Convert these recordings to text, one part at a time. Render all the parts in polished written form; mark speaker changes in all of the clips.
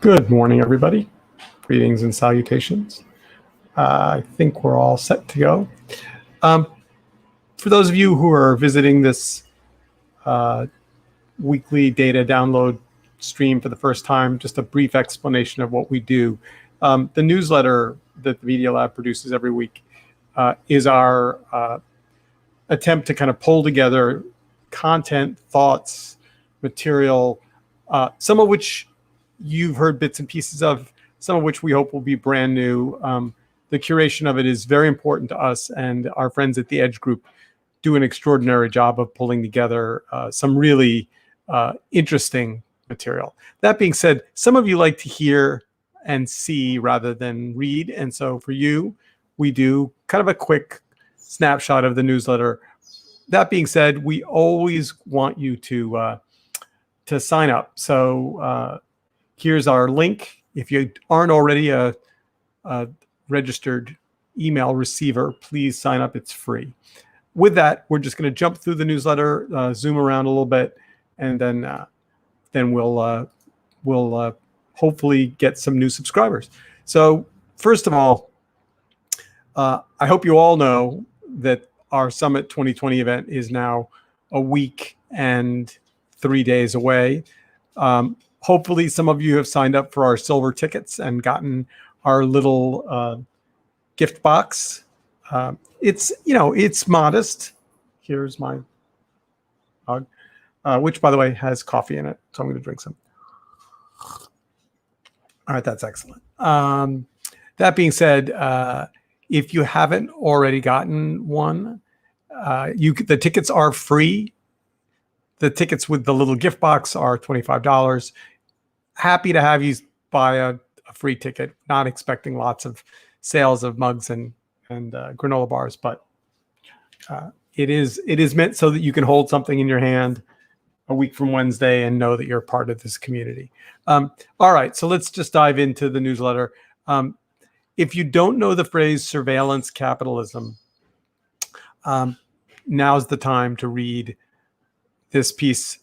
Speaker 1: Good morning, everybody. Greetings and salutations. I think we're all set to go. For those of you who are visiting this weekly data download stream for the first time, just a brief explanation of what we do. The newsletter that the Media Lab produces every week is our attempt to kind of pull together content, thoughts, material, some of which you've heard bits and pieces of, some of which we hope will be brand new. The curation of it is very important to us, and our friends at the Edge Group do an extraordinary job of pulling together some really interesting material. That being said, some of you like to hear and see rather than read, and so for you, we do kind of a quick snapshot of the newsletter. That being said, we always want you to sign up. So here's our link. If you aren't already a registered email receiver, please sign up. It's free. With that, we're just going to jump through the newsletter, zoom around a little bit, and then we'll hopefully get some new subscribers. So first of all, I hope you all know that our Summit 2020 event is now a week and 3 days away. Hopefully some of you have signed up for our silver tickets and gotten our little gift box. It's modest. Here's my mug, which by the way has coffee in it. So I'm going to drink some. All right, that's excellent. That being said, if you haven't already gotten one, the tickets are free. The tickets with the little gift box are $25. Happy to have you buy a free ticket. Not expecting lots of sales of mugs and granola bars, but it is meant so that you can hold something in your hand a week from Wednesday and know that you're part of this community. All right, so let's just dive into the newsletter. If you don't know the phrase surveillance capitalism, now's the time to read this piece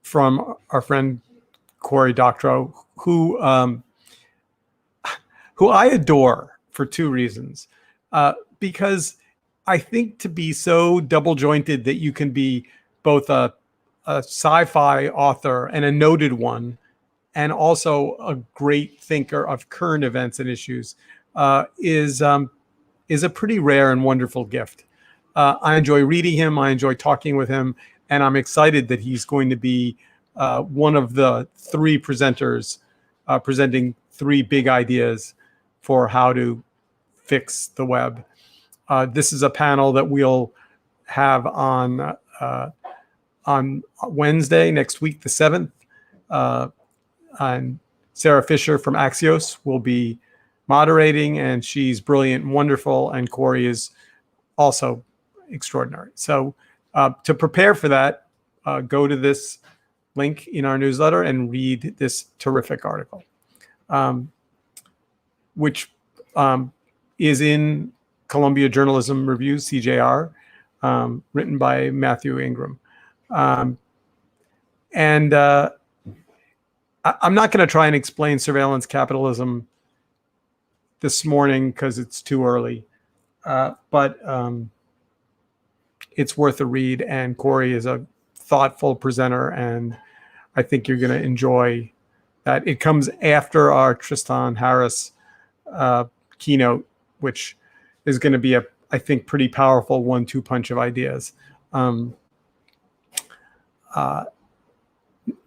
Speaker 1: from our friend Cory Doctorow, who I adore for two reasons. Because I think to be so double jointed that you can be both a sci-fi author and a noted one, and also a great thinker of current events and issues, is a pretty rare and wonderful gift. I enjoy reading him. I enjoy talking with him. And I'm excited that he's going to be one of the three presenters presenting three big ideas for how to fix the web. This is a panel that we'll have on Wednesday next week, the 7th. And Sarah Fisher from Axios will be moderating, and she's brilliant and wonderful, and Cory is also extraordinary. So to prepare for that, go to this link in our newsletter and read this terrific article, which is in Columbia Journalism Review, CJR, written by Matthew Ingram. I'm not going to try and explain surveillance capitalism this morning because it's too early, but it's worth a read, and Cory is a thoughtful presenter, and I think you're going to enjoy that. It comes after our Tristan Harris keynote, which is going to be I think, pretty powerful 1-2 punch of ideas.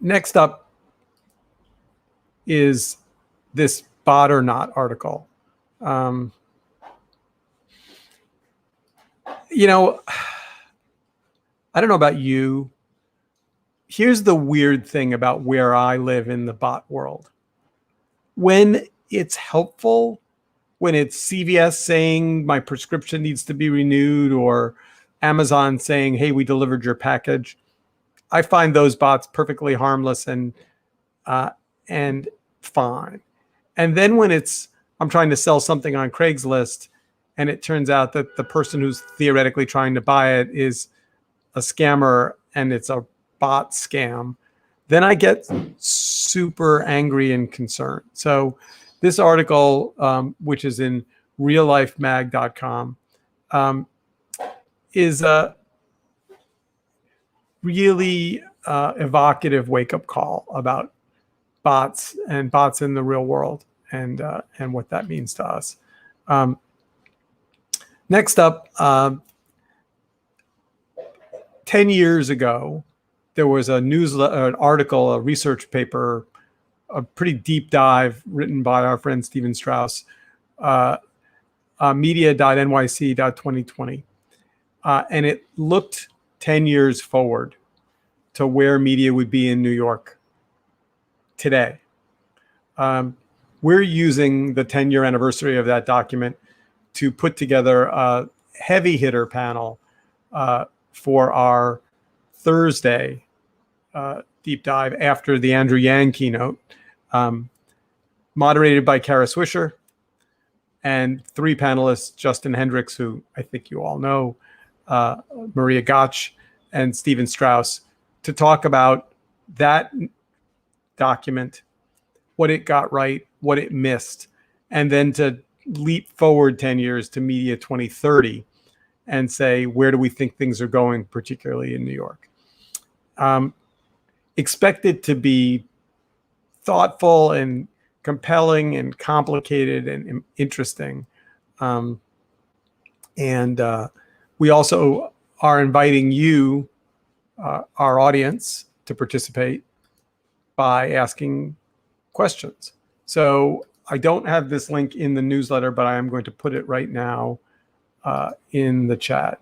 Speaker 1: Next up is this Bot or Not article. I don't know about you. Here's the weird thing about where I live in the bot world. When it's helpful, when it's CVS saying my prescription needs to be renewed, or Amazon saying, hey, we delivered your package, I find those bots perfectly harmless and fine. And then when I'm trying to sell something on Craigslist, and it turns out that the person who's theoretically trying to buy it is a scammer and it's a bot scam, then I get super angry and concerned. So this article, which is in reallifemag.com, is a really evocative wake-up call about bots and bots in the real world, and what that means to us. Next up, 10 years ago, there was a newsletter, an article, a research paper, a pretty deep dive written by our friend Stephen Strauss, media.nyc.2020. And it looked 10 years forward to where media would be in New York today. We're using the 10-year anniversary of that document to put together a heavy hitter panel for our Thursday deep dive after the Andrew Yang keynote, moderated by Kara Swisher, and 3 panelists, Justin Hendricks, who I think you all know, Maria Gotch, and Stephen Strauss, to talk about that document, what it got right, what it missed, and then to leap forward 10 years to Media 2030 and say, where do we think things are going, particularly in New York? Expect it to be thoughtful and compelling and complicated and interesting. We also are inviting you, our audience, to participate by asking questions. So I don't have this link in the newsletter, but I am going to put it right now in the chat.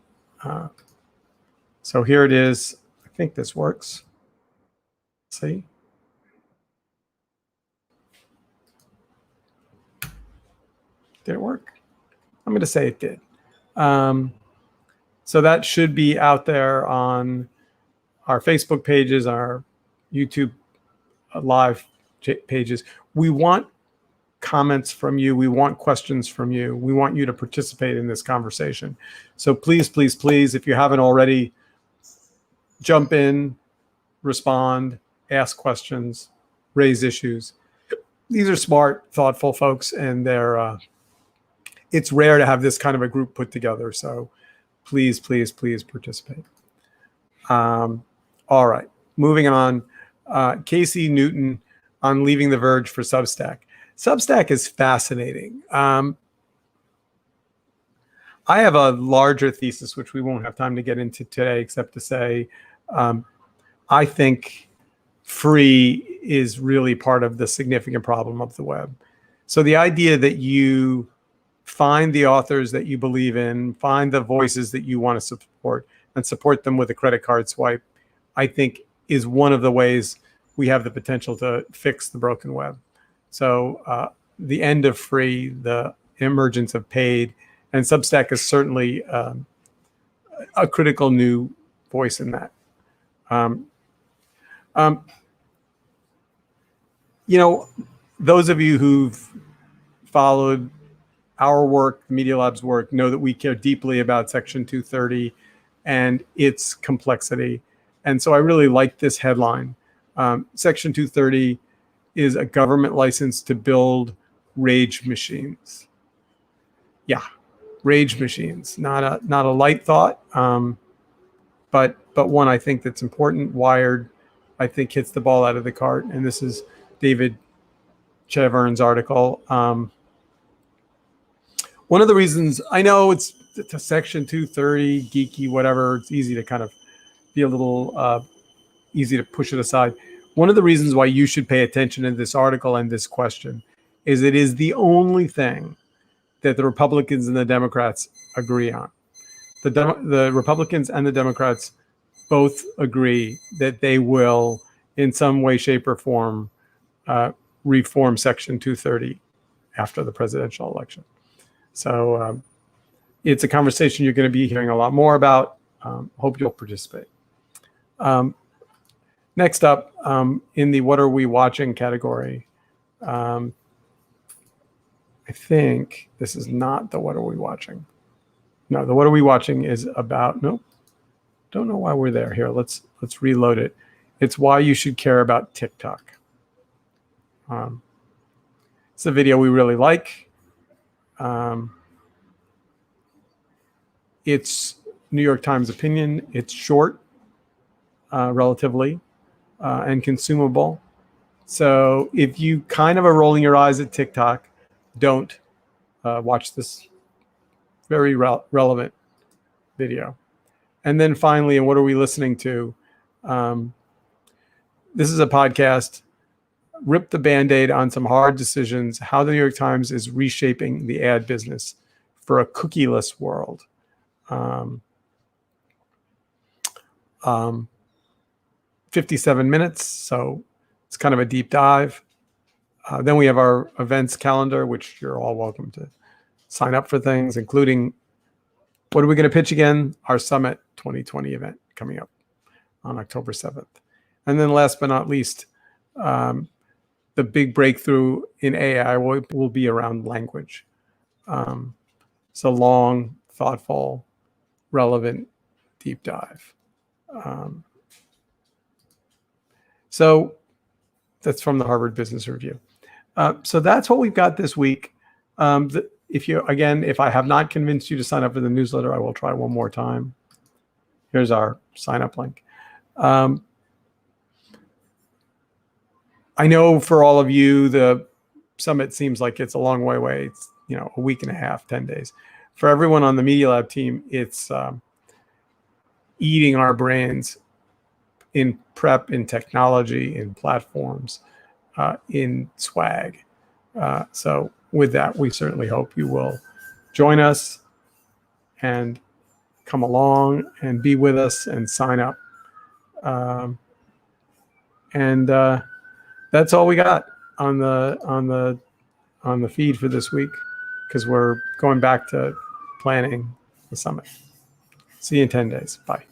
Speaker 1: So here it is. I think this works. See? Did it work? I'm going to say it did. So that should be out there on our Facebook pages, our YouTube live pages. We want comments from you. We want questions from you. We want you to participate in this conversation. So please, please, please, if you haven't already, jump in, respond, ask questions, raise issues. These are smart, thoughtful folks, and they're it's rare to have this kind of a group put together. So please, please, please participate. All right, moving on. Casey Newton on leaving The Verge for Substack. Substack is fascinating. I have a larger thesis, which we won't have time to get into today, except to say I think free is really part of the significant problem of the web. So the idea that you find the authors that you believe in, find the voices that you want to support, and support them with a credit card swipe, I think is one of the ways we have the potential to fix the broken web. So the end of free, the emergence of paid, and Substack is certainly a critical new voice in that. You know, those of you who've followed our work, Media Lab's work, know that we care deeply about Section 230 and its complexity. And so I really like this headline. Section 230 is a government license to build rage machines. Yeah, rage machines, not a light thought, but one I think that's important. Wired, I think, hits the ball out of the cart. And this is David Chevern's article. One of the reasons, I know it's a Section 230, geeky, whatever, it's easy to kind of be a little easy to push it aside. One of the reasons why you should pay attention to this article and this question is it is the only thing that the Republicans and the Democrats agree on. The Republicans and the Democrats both agree that they will, in some way, shape, or form, reform Section 230 after the presidential election. So it's a conversation you're going to be hearing a lot more about. Hope you'll participate. Next up, in the what are we watching category, I think this is not the what are we watching. No, the what are we watching is about, nope, don't know why we're there. Here, let's reload it. It's why you should care about TikTok. It's a video we really like. It's New York Times opinion. It's short, relatively, and consumable. So if you kind of are rolling your eyes at TikTok, don't watch this very relevant video. And then finally, and what are we listening to? This is a podcast, Rip the Band-Aid on some hard decisions, how the New York Times is reshaping the ad business for a cookieless world. 57 minutes, so it's kind of a deep dive. Then we have our events calendar, which you're all welcome to sign up for things, including, what are we going to pitch again? Our Summit 2020 event coming up on October 7th. And then last but not least, the big breakthrough in AI will be around language. It's a long, thoughtful, relevant deep dive. So that's from the Harvard Business Review. So that's what we've got this week. If I have not convinced you to sign up for the newsletter, I will try one more time. Here's our sign up link. I know for all of you, the summit seems like it's a long way away. It's, a week and a half, 10 days. For everyone on the Media Lab team, it's eating our brains in prep, in technology, in platforms, in swag. So with that, we certainly hope you will join us and come along and be with us and sign up. That's all we got on the feed for this week, because we're going back to planning the summit. See you in 10 days. Bye.